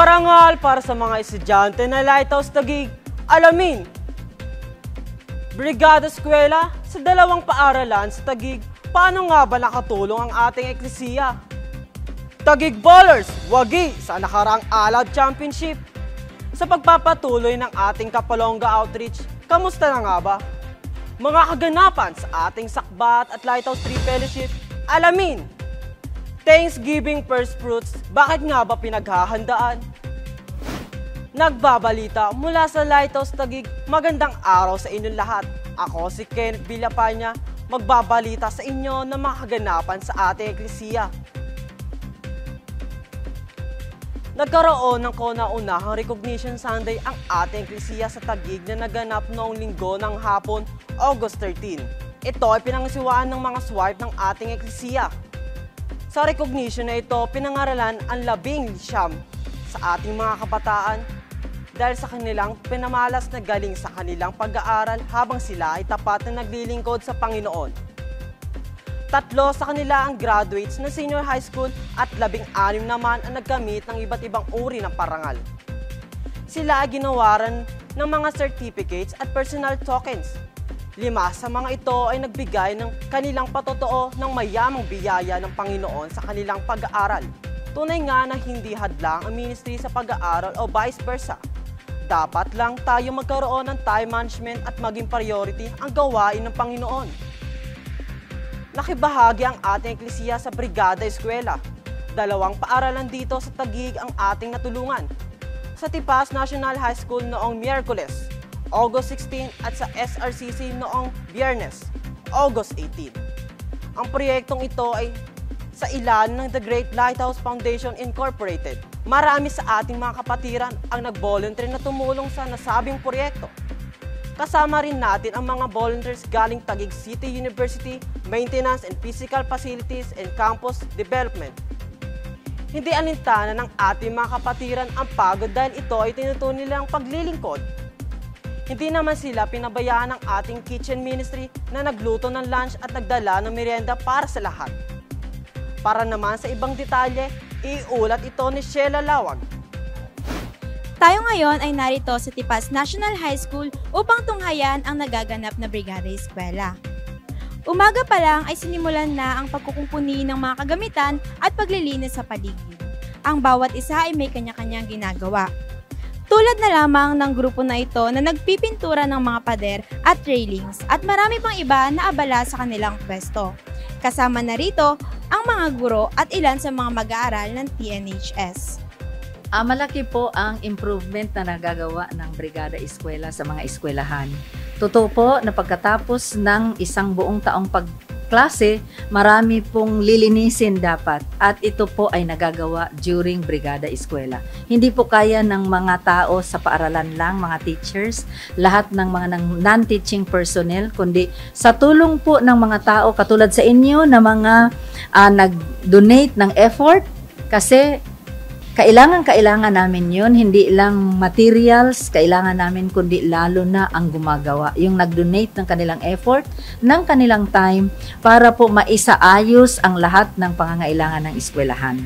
parangal para sa mga estudyante na Lighthouse Taguig. Alamin! Brigada Eskwela sa dalawang paaralan sa Taguig, paano nga ba nakatulong ang ating eklesiya? Taguig Ballers, wagi sa nakaraang Alab Championship. Sa pagpapatuloy ng ating Kapalonga Outreach, kamusta na nga ba? Mga kaganapan sa ating Sakbat at Lighthouse 3 Fellowship, alamin! Thanksgiving First Fruits, bakit nga ba pinaghahandaan? Nagbabalita mula sa Lighthouse Taguig, magandang araw sa inyong lahat. Ako si Kenneth Villapana, magbabalita sa inyo ng mga kaganapan sa ating eklesiya. Nagkaroon ng kauna-unahang Recognition Sunday ang ating eklesiya sa Taguig na naganap noong linggo ng hapon, August 13. Ito ay pinangasiwaan ng mga swipe ng ating eklesiya. Sa recognition na ito, pinangaralan ang 19 sa ating mga kabataan dahil sa kanilang pinamalas na galing sa kanilang pag-aaral habang sila ay tapat na naglilingkod sa Panginoon. 3 sa kanila ang graduates na senior high school at 16 naman ang nagkamit ng iba't ibang uri ng parangal. Sila ay ginawaran ng mga certificates at personal tokens. 5 sa mga ito ay nagbigay ng kanilang patotoo ng mayamang biyaya ng Panginoon sa kanilang pag-aaral. Tunay nga na hindi hadlang ang ministry sa pag-aaral o vice versa. Dapat lang tayo magkaroon ng time management at maging priority ang gawain ng Panginoon. Nakibahagi ang ating eklesiya sa Brigada Eskwela. 2 paaralan dito sa Taguig ang ating natulungan. Sa Tipas National High School noong Miyerkules, August 16 at sa SRCC noong Biyernes, August 18. Ang proyektong ito ay sa ilan ng The Great Lighthouse Foundation Incorporated. Marami sa ating mga kapatiran ang nag-volunteer na tumulong sa nasabing proyekto. Kasama rin natin ang mga volunteers galing Taguig City University, Maintenance and Physical Facilities and Campus Development. Hindi alintana ng ating mga kapatiran ang pagod dahil ito ay tinutukoy nilang paglilingkod. Hindi naman sila pinabayaan ng ating kitchen ministry na nagluto ng lunch at nagdala ng merienda para sa lahat. Para naman sa ibang detalye, iulat ito ni Sheila Lawag. Tayo ngayon ay narito sa Tipas National High School upang tunghayan ang nagaganap na Brigada Eskwela. Umaga pa lang ay sinimulan na ang pagkukumpuni ng mga kagamitan at paglilinis sa paligid. Ang bawat isa ay may kanya-kanyang ginagawa. Tulad na lamang ng grupo na ito na nagpipintura ng mga pader at railings at marami pang iba na abala sa kanilang pwesto. Kasama na rito ang mga guro at ilan sa mga mag-aaral ng TNHS. Malaki po ang improvement na nagagawa ng Brigada Eskwela sa mga eskwelahan. Totoo po na pagkatapos ng isang buong taong pagklase, marami pong lilinisin dapat at ito po ay nagagawa during Brigada Eskwela. Hindi po kaya ng mga tao sa paaralan lang, mga teachers, lahat ng mga non-teaching personnel, kundi sa tulong po ng mga tao katulad sa inyo na mga nag-donate ng effort kasi kailangan namin yun, hindi lang materials, kailangan namin kundi lalo na ang gumagawa. Yung nag-donate ng kanilang effort, ng kanilang time, para po maisaayos ang lahat ng pangangailangan ng eskwelahan.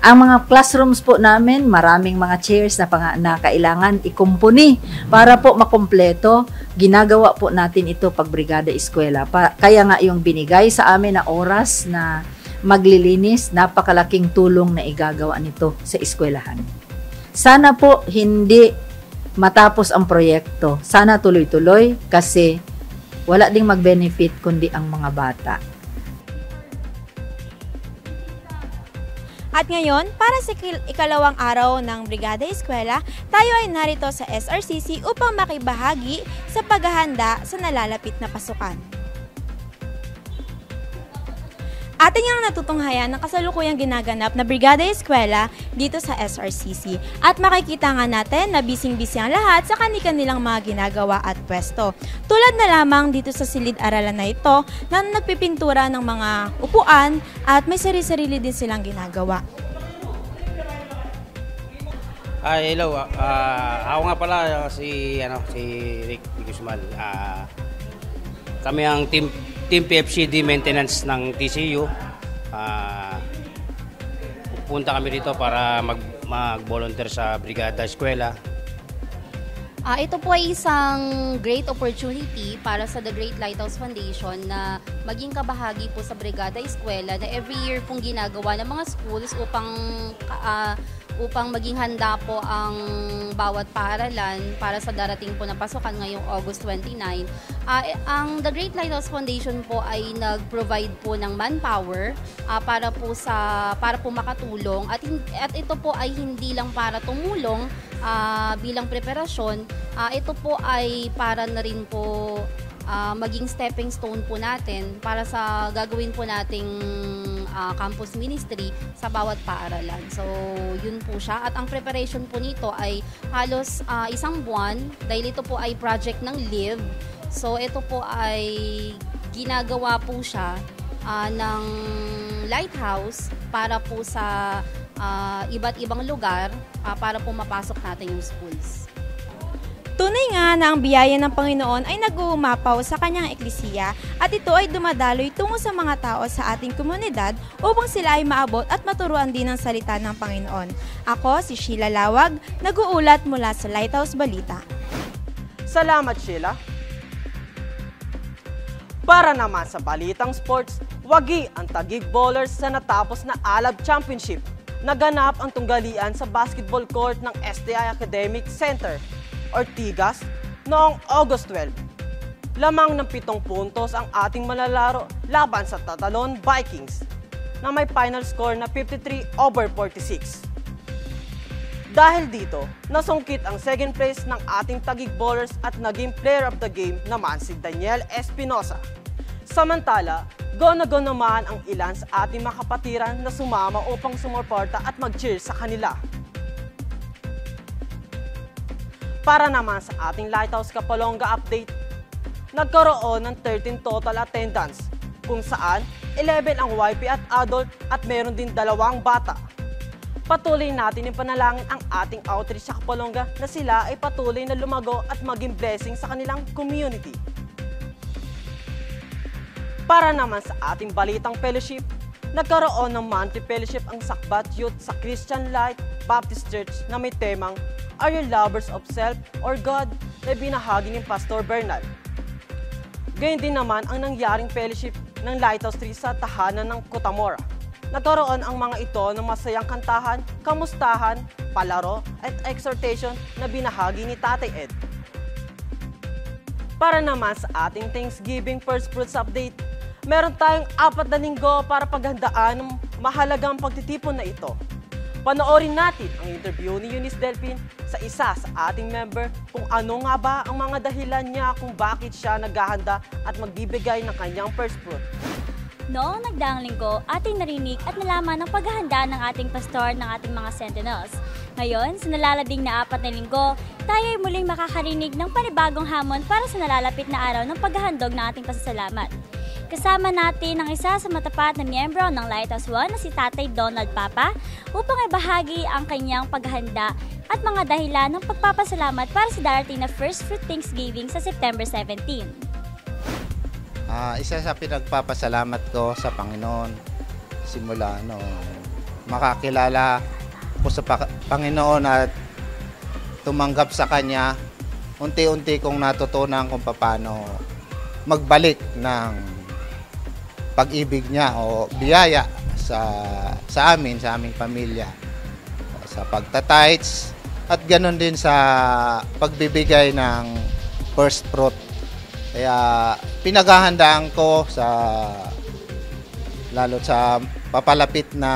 Ang mga classrooms po namin, maraming mga chairs na kailangan ikumpuni para po makumpleto. Ginagawa po natin ito pag Brigada Eskwela. Kaya nga yung binigay sa amin na oras na maglilinis, napakalaking tulong na igagawa nito sa eskwelahan. Sana po hindi matapos ang proyekto. Sana tuloy-tuloy kasi wala ding mag-benefit kundi ang mga bata. At ngayon, para sa ikalawang araw ng Brigada Eskwela, tayo ay narito sa SRCC upang makibahagi sa paghahanda sa nalalapit na pasukan. Atin ang natutunghayan ng kasalukuyang ginaganap na Brigada Eskwela dito sa SRCC. At makikita nga natin na bising-bising ang lahat sa kanilang mga ginagawa at pwesto. Tulad na lamang dito sa silid-aralan na ito na nagpipintura ng mga upuan at may sarili-sarili din silang ginagawa. Hello. Ako nga pala si Rick Guzman. Kami ang Team PFCD Maintenance ng TCU. Pupunta kami dito para mag-volunteer sa Brigada Eskwela. Ito po ay isang great opportunity para sa The Great Lighthouse Foundation na maging kabahagi po sa Brigada Eskwela na every year pong ginagawa ng mga schools upang maging handa po ang bawat paaralan para sa darating po na pasukan ngayong August 29. Ang The Great Lighthouse Foundation po ay nag-provide po ng manpower para po makatulong at ito po ay hindi lang para tumulong bilang preparasyon, ito po ay para na rin po maging stepping stone po natin para sa gagawin po nating campus ministry sa bawat paaralan. So, yun po siya. At ang preparation po nito ay halos isang buwan dahil ito po ay project ng LIVE. So, ito po ay ginagawa po siya ng Lighthouse para po sa iba't ibang lugar para po mapasok natin yung schools. Tunay nga na ang biyaya ng Panginoon ay nag-uumapaw sa kanyang eklesiya at ito ay dumadaloy tungo sa mga tao sa ating komunidad upang sila ay maabot at maturuan din ng salita ng Panginoon. Ako si Sheila Lawag, nag-uulat mula sa Lighthouse Balita. Salamat, Sheila. Para naman sa balitang sports, wagi ang Taguig Bowlers sa natapos na Alab Championship. Naganap ang tunggalian sa basketball court ng STI Academic Center, Ortigas, noong August 12. Lamang ng 7 puntos ang ating malalaro laban sa Tatalon Vikings na may final score na 53-46. Dahil dito, nasungkit ang second place ng ating Taguig Bowlers at naging player of the game naman si Daniel Espinosa. Samantala, go na go naman ang ilan sa ating mga kapatiran na sumama upang sumuporta at mag-cheer sa kanila. Para naman sa ating Lighthouse Kapalonga update, nagkaroon ng 13 total attendance, kung saan 11 ang YP at adult at meron din 2 bata. Patuloy natin ipanalangin ang ating outreach sa Kapalonga na sila ay patuloy na lumago at maging blessing sa kanilang community. Para naman sa ating balitang fellowship, nagkaroon ng monthly fellowship ang Sakbat Youth sa Christian Light Baptist Church na may temang Are You Lovers of Self or God na binahagi ni Pastor Bernal. Gayun din naman ang nangyaring fellowship ng Lighthouse 3 sa tahanan ng Cotamora. Nagkaroon ang mga ito ng masayang kantahan, kamustahan, palaro at exhortation na binahagi ni Tatay Ed. Para naman sa ating Thanksgiving First Fruits Update, meron tayong 4 na linggo para paghandaan ng mahalagang pagtitipon na ito. Panoorin natin ang interview ni Eunice Delphin sa isa sa ating member kung ano nga ba ang mga dahilan niya kung bakit siya naghahanda at magbibigay ng kanyang first fruit. Noong nagdaang linggo, ating narinig at nalaman ang paghahanda ng ating pastor ng ating mga sentinels. Ngayon, sa nalalabing na 4 na linggo, tayo ay muling makakarinig ng panibagong hamon para sa nalalapit na araw ng paghahandog ng ating pasasalamat. Kasama natin ang isa sa matapat na miyembro ng Lighthouse 1 na si Tatay Donald Papa upang ibahagi ang kanyang paghahanda at mga dahilan ng pagpapasalamat para sa darating na First Fruit Thanksgiving sa September 17. Isa sa pinagpapasalamat ko sa Panginoon simula makakilala ko sa Panginoon at tumanggap sa Kanya, unti-unti kong natutunan kung paano magbalik ng pag-ibig niya o biyaya sa amin, sa aming pamilya, sa pagtatites at ganoon din sa pagbibigay ng first fruit. Kaya pinaghahandaan ko lalo sa papalapit na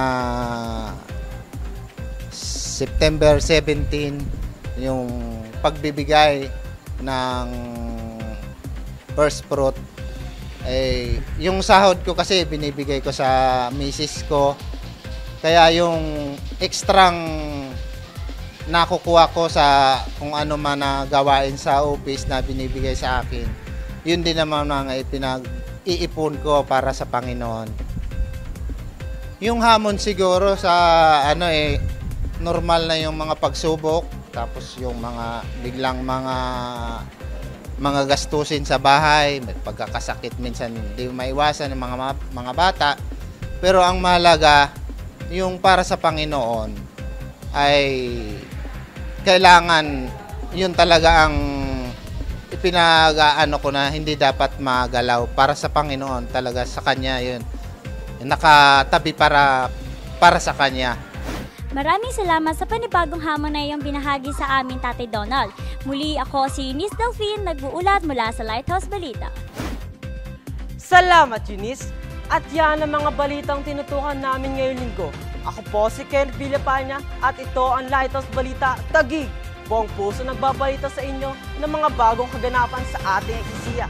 September 17 yung pagbibigay ng first fruit. Yung sahod ko kasi binibigay ko sa misis ko. Kaya yung extrang nakukuha ko sa kung ano man na gawain sa office na binibigay sa akin, yun din naman ang pinag-iipon ko para sa Panginoon. Yung hamon siguro sa normal na yung mga pagsubok, tapos yung mga biglang mga gastusin sa bahay, may pagkakasakit minsan hindi maiwasan ng mga bata. Pero ang mahalaga yung para sa Panginoon, ay kailangan yun talaga ang ipinag-aano ko na hindi dapat magalaw para sa Panginoon talaga sa Kanya yun. Nakatabi para sa Kanya. Maraming salamat sa panibagong hamon na iyong binahagi sa amin, Tatay Donald. Muli ako si Eunice Delphine, nag-uulat mula sa Lighthouse Balita. Salamat, Eunice! At yan ang mga balitang tinutukan namin ngayong linggo. Ako po si Ken Villapana at ito ang Lighthouse Balita Taguig. Buong puso nagbabalita sa inyo ng mga bagong kaganapan sa ating eklesiya.